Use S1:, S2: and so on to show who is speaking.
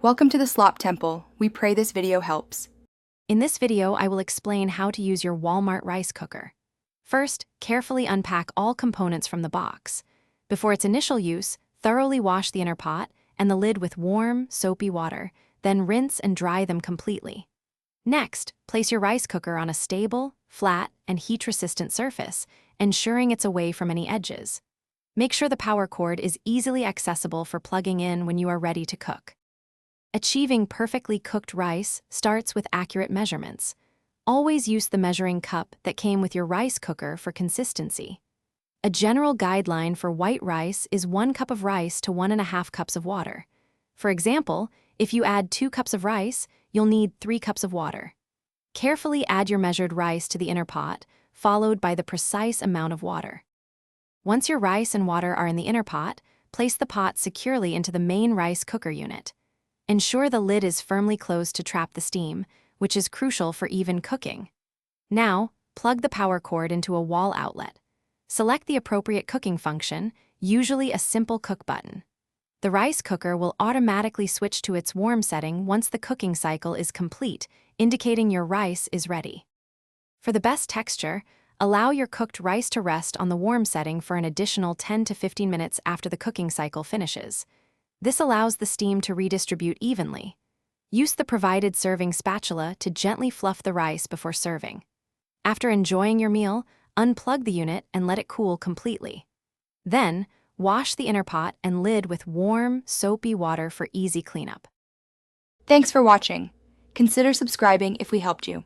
S1: Welcome to the Slop Temple. We pray this video helps.
S2: In this video, I will explain how to use your Walmart rice cooker. First, carefully unpack all components from the box. Before its initial use, thoroughly wash the inner pot and the lid with warm, soapy water, then rinse and dry them completely. Next, place your rice cooker on a stable, flat, and heat-resistant surface, ensuring it's away from any edges. Make sure the power cord is easily accessible for plugging in when you are ready to cook. Achieving perfectly cooked rice starts with accurate measurements. Always use the measuring cup that came with your rice cooker for consistency. A general guideline for white rice is 1 cup of rice to 1.5 cups of water. For example, if you add 2 cups of rice, you'll need 3 cups of water. Carefully add your measured rice to the inner pot, followed by the precise amount of water. Once your rice and water are in the inner pot, place the pot securely into the main rice cooker unit. Ensure the lid is firmly closed to trap the steam, which is crucial for even cooking. Now, plug the power cord into a wall outlet. Select the appropriate cooking function, usually a simple cook button. The rice cooker will automatically switch to its warm setting once the cooking cycle is complete, indicating your rice is ready. For the best texture, allow your cooked rice to rest on the warm setting for an additional 10 to 15 minutes after the cooking cycle finishes. This allows the steam to redistribute evenly. Use the provided serving spatula to gently fluff the rice before serving. After enjoying your meal, unplug the unit and let it cool completely. Then, wash the inner pot and lid with warm, soapy water for easy cleanup.
S1: Thanks for watching. Consider subscribing if we helped you.